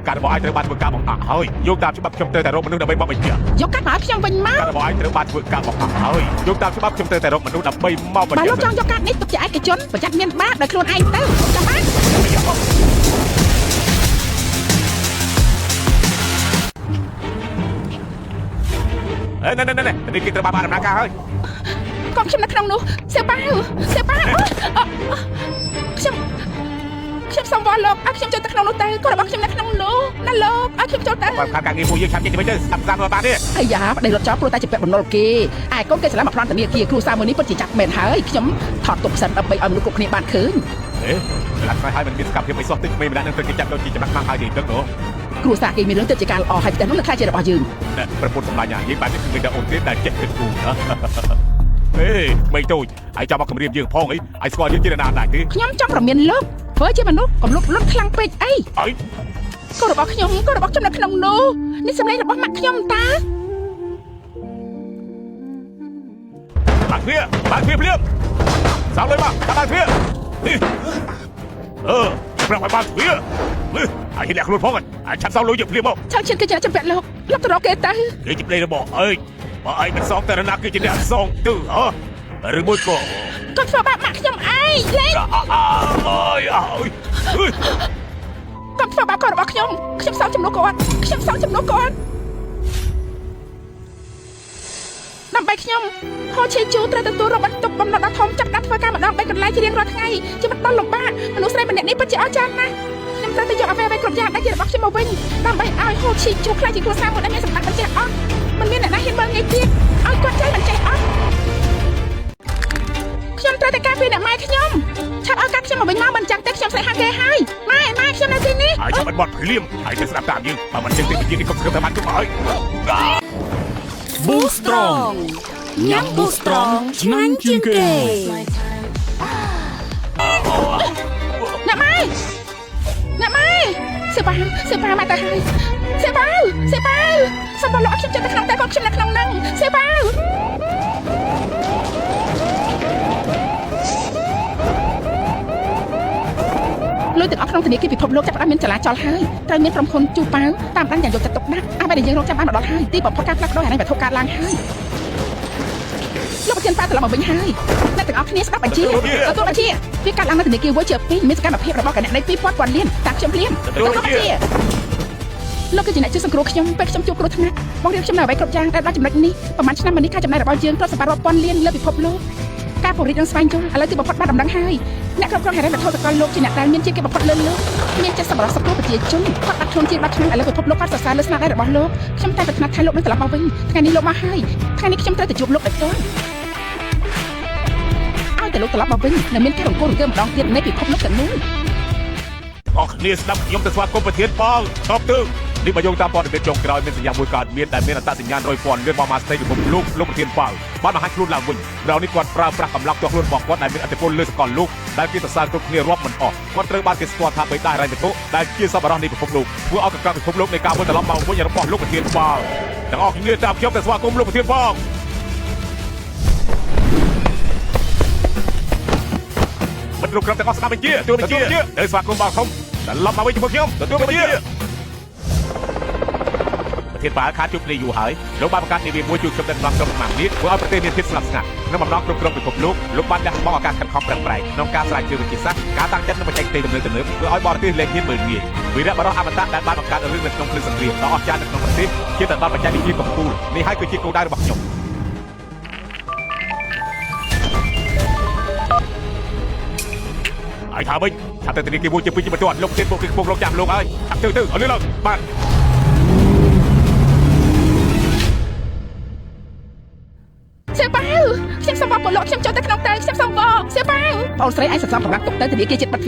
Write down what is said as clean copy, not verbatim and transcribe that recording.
ការរបស់ឯងត្រូវបានធ្វើការបង្អាក់ហើយយកតាមច្បាប់ខ្ញុំត្រូវតែរកមនុស្សដើម្បីមកបញ្ជាយកកាត់មកខ្ញុំវិញមកការរបស់ឯងត្រូវបានធ្វើការបង្អាក់ហើយយកតាមច្បាប់ខ្ញុំត្រូវតែរកមនុស្សដើម្បីមកបញ្ជាបើលោកចង់យកកាត់នេះទុកជាឯកជនប្រចាំមានបាតដោយខ្លួនឯងទៅចាំបានណែនេះគេត្រូវបានដំណើរការហើយក ូនខ្ញុំនៅក្នុងនោះសៀបាវខ្ញុំសូមវល់លោកឲ្យខ្ញុំចូលទៅក្នុងនោះទៅកូនរបស់ខ្ញុំនៅក្នុងនោះណាលោកឲ្យខ្ញុំចូលទៅបើខាងការងារពួកយើងឆាប់ចេញទៅវិញទៅស្ដាប់តាមបានទេអាយ៉ាប្តីរត់ចោលព្រោះតែជាពាក់បំណុលគេឯកូនគេឆ្លាមមកប្លន់ធនាគារគ្រួសារមួយនេះពិតជាចាក់មែនហើយខ្ញុំថតទុកសិនដើម្បីឲ្យមនុស្សគ្រប់គ្នាបានឃើញឡាក់ហើយមិនមានសកម្មភាពអីសោះតិចម្នាក់នឹងត្រូវគេចាប់ដូចជាច្បាស់ខ្លាំងហើយទេដឹងទេគ្រួសារគេមានរឿងទៅជាការល្អហើយផ្ទះនោះនឹងខ្លាចជារបស់យើងប្រពន្ធសម្លាញ់យើងបានគឺវីដេអូទៀតដែលចេះគិតគូរណាមិនទូចហើយចាំមកគម្រាមយើងផងអីឲ្យស្គាល់យើងជាណាដែរទេខ្ញុំចង់រមានលោកធ្វើជាមនុស្សកំលុកលុតខ្លាំងពេកអីកូនរបស់ខ្ញុំនៅក្នុងនោះនេះសម្លេងរបស់ម៉ាក់ខ្ញុំតាបាក់វាភ្លាមសោលុយមកបាក់វាប្រាប់ឲ្យបាក់វាហើយអ្នកខ្លួនផងឆាប់សោលុយយកភ្លាមមកឆាប់ជិតគេចាំពាក់លោកទៅរកគេទៅគេជាប្តីរបស់អើយបើឯងមិនសងតរណាគឺជាអ្នកសងទឺឬមួយក៏គាត់ធ្វើបាបម៉ាក់ខ្ញុំឯងលេងគាត់ធ្វើបាបកូនរបស់ខ្ញុំសងចំនួនគាត់ដើម្បីខ្ញុំហោឈីជូត្រូវទទួលរំបន្ទុកបំណត់ដ៏ធំចាប់ដាក់ធ្វើការម្ដង3កន្លែងជារៀងរាល់ថ្ងៃជាមិនដល់លំបាកមនុស្សស្រីម្នាក់នេះពិតជាអស្ចារ្យណាស់ខ្ញុំត្រូវតែយកអ្វីគ្រប់យ៉ាងដែលជារបស់ខ្ញុំមកវិញដើម្បីឲ្យហោឈីជូខ្លាចជាគ្រួសារមួយដែលមានសម្បត្តិបញ្ជាអស់មិនមានអ្នកណាហ៊ានមើលងាយទៀតឲ្យគាត់ចេះមិនចេះអស់ខ្ញុំត្រូវតែការពារអ្នកម៉ែខ្ញុំឆាប់ឲ្យកាត់ខ្ញុំមកវិញមកមិនចាំតែខ្ញុំស្រីហាគេហើយម៉ែខ្ញុំនៅទីនេះហើយចាំបាត់ភ្លាមហើយទៅស្ដាប់តាមយើងបើមិនចេះទៅជានេះកុំស្គឹមតែបានទុកហើយ Boost Strong ញ៉ាំ Boost Strong ឆ្ងាញ់ជាងគេអ្នកម៉ែសៀបាមកទៅហើយសៀបាសូមបលោកខ្ញុំចូលទៅក្នុងតែគាត់ខ្ញុំនៅក្នុងហ្នឹងសៀបាលុយទាំងអស់ក្នុងធនាគារពិភពលោកចាប់ផ្ដើមមានចលាចលហើយត្រូវមានក្រុមហ៊ុនជូប៉ាវតាមដានយ៉ាងយកចិត្តទុកដាក់អ្វីដែលយើងរកចាំបានមកដល់ហើយទីបំផុតការផ្លាស់ប្ដូរហេតុនៃវត្ថុកើតឡើងហើយលោកប្រធានប៉ាត្រឡប់មកវិញហើយអ្នកទាំងអស់គ្នាស្ដាប់បញ្ជាទទួលបញ្ជាវាកើតឡើងនៅធនាគារ Voyager 2មានសកម្មភាពរបស់កណន័យ 2000 លានតាមខ្ញុំភ្លាមទទួលបញ្ជាលោកគឺជាអ្នកជួយសង្គ្រោះខ្ញុំពេលខ្ញុំជួបគ្រោះថ្នាក់បងរៀបខ្ញុំនៅអ្វីគ្រប់យ៉ាងដែលដល់ចំណុចនេះប្រហែលឆ្នាំមុននេះការចំណាយរបស់យើងទ្រព្យសម្បត្តិរាប់ពាន់លានលើពិភពលោកការពង្រីកនិងស្វែងយល់ឥឡូវទីបំផុតបានដំណឹងហើយអ្នកគ្រប់គ្រងហេតុវត្ថុសកលលោកជាអ្នកដែលមានជាគេបំផុតលើលោកមានចិត្តសប្បុរសសង្គ្រោះប្រជាជនគាត់ដាក់ខ្លួនជា10ឆ្នាំឥឡូវពិភពលោកគាត់សរសើរលើស្នាដៃរបស់លោកខ្ញុំតែប្រាថ្នាថាលោកនឹងត្រឡប់មកវិញថ្ងៃនេះលោកមកហើយថ្ងៃនេះខ្ញុំត្រូវទៅជួបលោកដោយផ្ទាល់ឲ្យតែលោកត្រឡប់មកវិញនិងមានការរង្គោះរង្គើម្ដងទៀតនៃពិភពលោកទាំងនោះអរគ្នាស្ដាប់ខ្ញុំទៅស្វាគមន៍ប្រធានបងតបទៅនេះបើយោងតាមព័ត៌មានចុងក្រោយមានសញ្ញាមួយកើតមានដែលមានអត្តសញ្ញាណ100,000លឿនរបស់ម៉ាស្តេពិភពលោកប្រធានប៉ៅបានបង្ហាញខ្លួនឡើងវិញក្រោយនេះគាត់ប្រើប្រាស់កម្លាំងទាស់ខ្លួនរបស់គាត់ដែលមានឥទ្ធិពលលើសកលលោកដែលគេសរសើរគ្រប់គ្នារាប់មិនអស់គាត់ត្រូវបានគេស្គាល់ថាបេតាហិរញ្ញវត្ថុដែលជាសប្បុរសនៃពិភពលោកធ្វើឲ្យកង្វះពិភពលោកនៃការវិលត្រឡប់មកវិញរបស់លោកប្រធានប៉ៅទាំងអស់គ្នាតាមខ្ញុំទៅស្វាគមន៍លោកប្រធានបងមិនគ្រប់ក្រុមទាំងអស់ស្ដាប់បញ្ជាទទួលបញ្ជាទៅស្វាគមន៍បងធំត្រឡប់មកវិញជាមួយខ្ញុំទទួលបញ្ជាប្រធានប៉ាខាតជួបគ្នាយូរហើយលោកបានបង្កើតនាវាមួយជួយខ្ញុំដឹកនាំក្រុមម៉ាក់នេះធ្វើឲ្យប្រទេសមានភាពស្ងប់ស្ងាត់ក្នុងបំណងគ្រប់គ្រងពិភពលោកបានលះបង់ឱកាសខិតខំប្រឹងប្រែងក្នុងការស្រាវជ្រាវវិទ្យាសាស្ត្រការតាំងចិត្តនិងបច្ចេកទេសទំនើបធ្វើឲ្យបរទេសលែងហ៊ានមើលងាយវីរៈបរិសុទ្ធអមតៈដែលបានបង្កើតរឿងនៅក្នុងភ្លើងសង្គ្រាមដ៏អស្ចារ្យនៅក្នុងប្រទេសជាទៅដល់បច្ចេកវិទ្យាកំពូលនេះហើយគឺជាគោលដៅរបស់ខ្ញុំហើយថាវិញឆាប់ទៅធនាគារមួយជាពីបន្ទាន់លោកទៀតពួកគេខ្ពងលោកចាំលោកហើយឆាប់ទៅឲ្យលឿនឡើងបាទសៀបាវខ្ញុំសូមបងពលលោកខ្ញុំចូលទៅក្នុងទៅខ្ញុំសូមបងសៀបាវបងស្រីឯងសន្សំកម្លាំងទុកទៅធនាគារជាតិបាត់